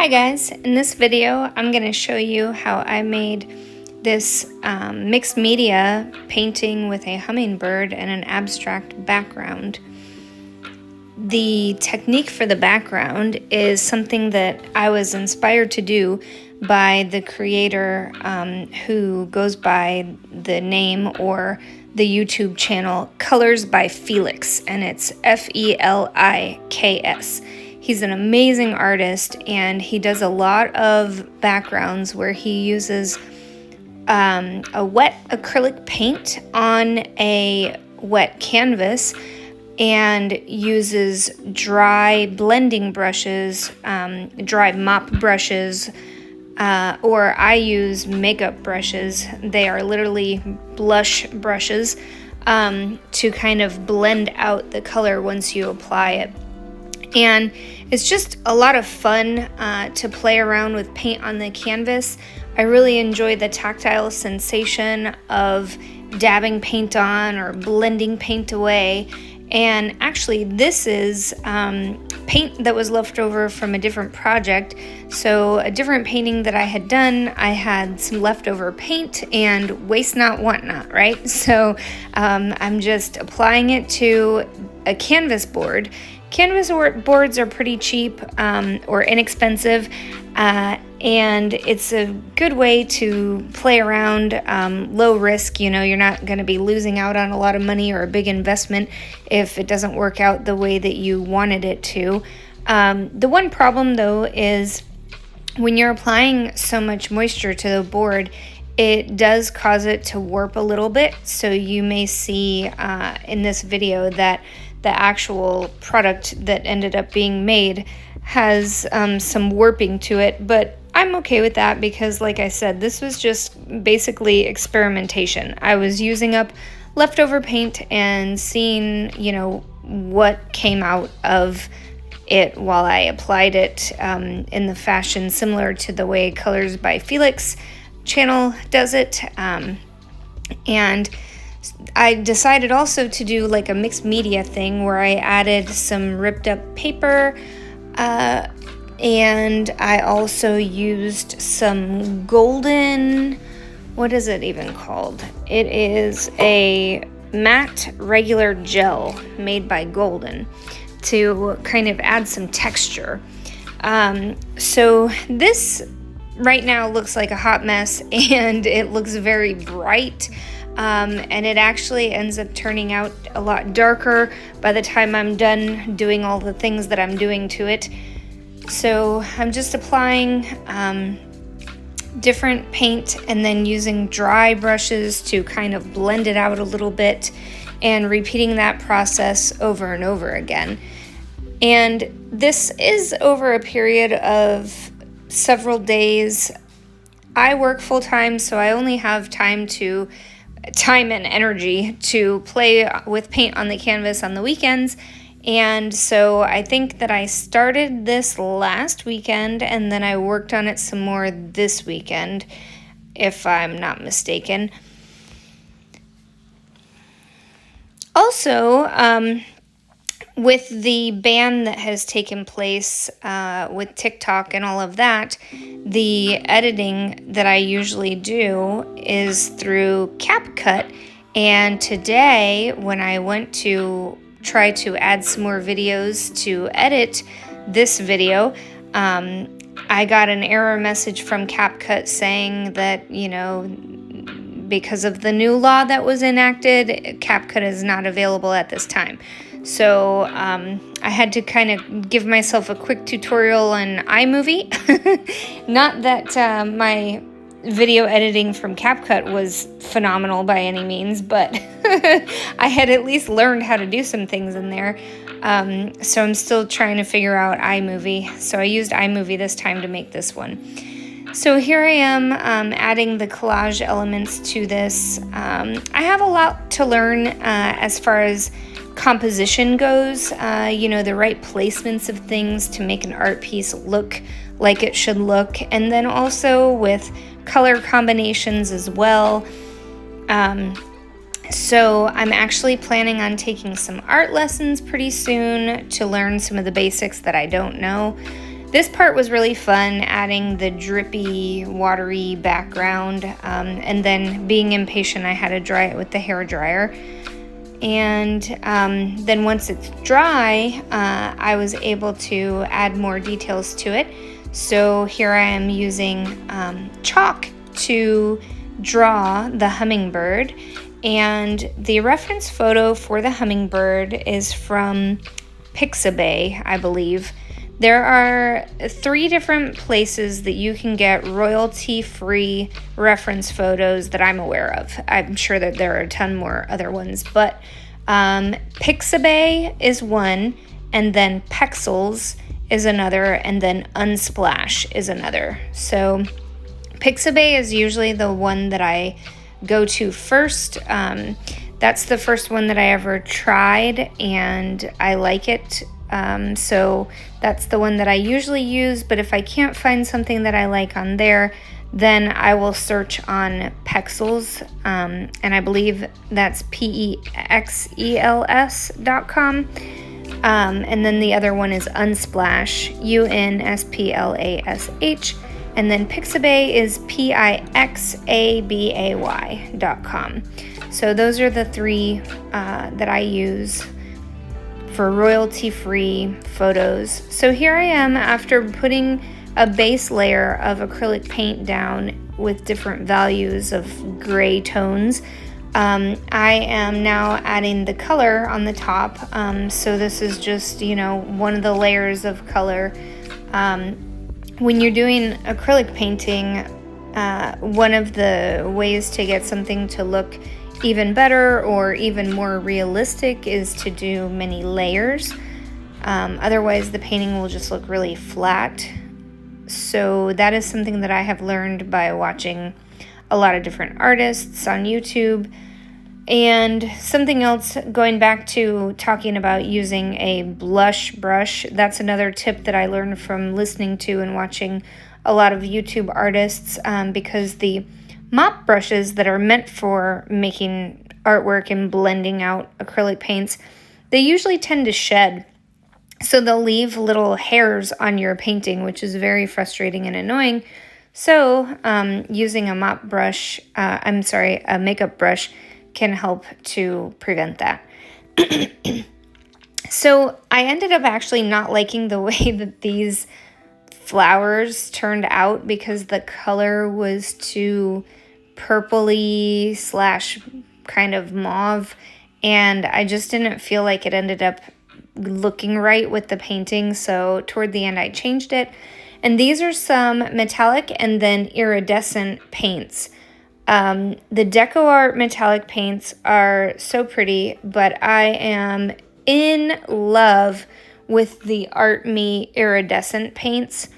Hi guys, in this video I'm going to show you how I made this mixed media painting with a hummingbird and an abstract background. The technique for the background is something that I was inspired to do by the creator who goes by the name or the YouTube channel Colors by Feliks, and it's Feliks. He's an amazing artist, and he does a lot of backgrounds where he uses a wet acrylic paint on a wet canvas and uses dry blending brushes, dry mop brushes, or I use makeup brushes. They are literally blush brushes to kind of blend out the color once you apply it. And it's just a lot of fun to play around with paint on the canvas. I really enjoy the tactile sensation of dabbing paint on or blending paint away. And actually, this is paint that was left over from a different project. So a different painting that I had done, I had some leftover paint, and waste not, want not, right? So I'm just applying it to a canvas board. Canvas boards are pretty cheap or inexpensive, and it's a good way to play around, low risk. You know, you're not going to be losing out on a lot of money or a big investment if it doesn't work out the way that you wanted it to. The one problem, though, is when you're applying so much moisture to the board, it does cause it to warp a little bit. So you may see in this video that the actual product that ended up being made has some warping to it, but I'm okay with that because, like I said, this was just basically experimentation. I was using up leftover paint and seeing, what came out of it while I applied it in the fashion similar to the way Colors by Feliks channel does it. And I decided also to do like a mixed media thing where I added some ripped up paper, and I also used some golden, what is it even called? It is a matte regular gel made by Golden to kind of add some texture. So this right now looks like a hot mess, and it looks very bright. And it actually ends up turning out a lot darker by the time I'm done doing all the things that I'm doing to it. So I'm just applying different paint and then using dry brushes to kind of blend it out a little bit and repeating that process over and over again. And this is over a period of several days. I work full time, so I only have time and energy to play with paint on the canvas on the weekends. And so I think that I started this last weekend and then I worked on it some more this weekend, if I'm not mistaken. Also, with the ban that has taken place with TikTok and all of that, the editing that I usually do is through CapCut. And today, when I went to try to add some more videos to edit this video, I got an error message from CapCut saying that, because of the new law that was enacted, CapCut is not available at this time. So I had to kind of give myself a quick tutorial on iMovie. Not that my video editing from CapCut was phenomenal by any means, but I had at least learned how to do some things in there. So I'm still trying to figure out iMovie. So I used iMovie this time to make this one. So here I am adding the collage elements to this. I have a lot to learn as far as composition goes, the right placements of things to make an art piece look like it should look, and then also with color combinations as well. So I'm actually planning on taking some art lessons pretty soon to learn some of the basics that I don't know. this part was really fun, adding the drippy, watery background, and then being impatient, I had to dry it with the hair dryer. And then once it's dry, I was able to add more details to it. So here I am using chalk to draw the hummingbird, and the reference photo for the hummingbird is from Pixabay, I believe. There are 3 different places that you can get royalty-free reference photos that I'm aware of. I'm sure that there are a ton more other ones, but Pixabay is one, and then Pexels is another, and then Unsplash is another. So Pixabay is usually the one that I go to first. That's the first one that I ever tried, and I like it. So that's the one that I usually use, but if I can't find something that I like on there, then I will search on Pexels, and I believe that's PEXELS.com. And then the other one is Unsplash, UNSPLASH, and then Pixabay is PIXABAY.com. So those are the 3 that I use for royalty-free photos. So here I am after putting a base layer of acrylic paint down with different values of gray tones. I am now adding the color on the top. So this is just, one of the layers of color. When you're doing acrylic painting, one of the ways to get something to look even better or even more realistic is to do many layers. Otherwise, the painting will just look really flat. So that is something that I have learned by watching a lot of different artists on YouTube. And something else, going back to talking about using a blush brush, that's another tip that I learned from listening to and watching a lot of YouTube artists, because the mop brushes that are meant for making artwork and blending out acrylic paints, they usually tend to shed. So they'll leave little hairs on your painting, which is very frustrating and annoying. So using a mop brush, a makeup brush can help to prevent that. So I ended up actually not liking the way that these flowers turned out because the color was too purpley / kind of mauve, and I just didn't feel like it ended up looking right with the painting. So toward the end I changed it, and these are some metallic and then iridescent paints. The Deco Art metallic paints are so pretty, but I am in love with the Art Me iridescent paints.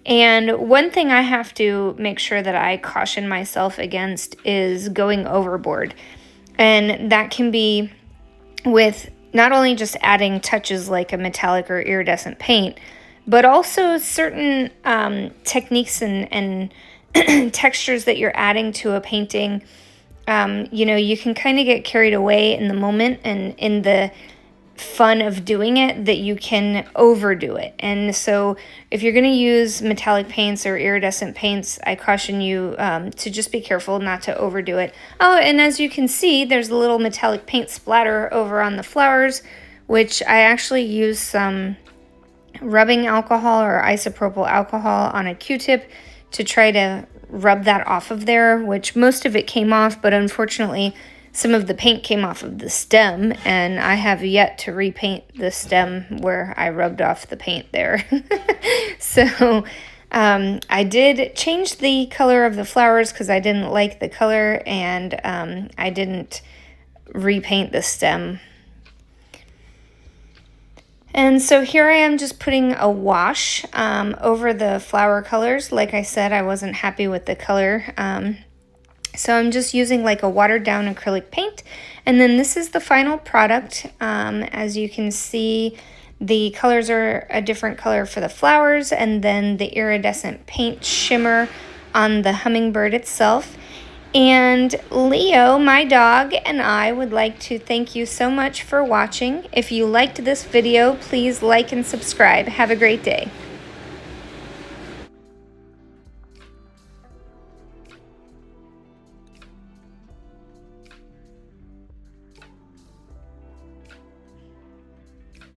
And one thing I have to make sure that I caution myself against is going overboard. And that can be with not only just adding touches like a metallic or iridescent paint, but also certain techniques and textures that you're adding to a painting. You can kind of get carried away in the moment and in the fun of doing it that you can overdo it. And so if you're going to use metallic paints or iridescent paints, I caution you to just be careful not to overdo it. Oh, and as you can see, there's a little metallic paint splatter over on the flowers, which I actually used some rubbing alcohol or isopropyl alcohol on a Q-tip to try to rub that off of there, which most of it came off, but unfortunately some of the paint came off of the stem, and I have yet to repaint the stem where I rubbed off the paint there. So I did change the color of the flowers because I didn't like the color, and I didn't repaint the stem. And so here I am just putting a wash over the flower colors. Like I said, I wasn't happy with the color. So I'm just using like a watered down acrylic paint. And then this is the final product. As you can see, the colors are a different color for the flowers, and then the iridescent paint shimmer on the hummingbird itself. And Leo, my dog, and I would like to thank you so much for watching. If you liked this video, please like and subscribe. Have a great day.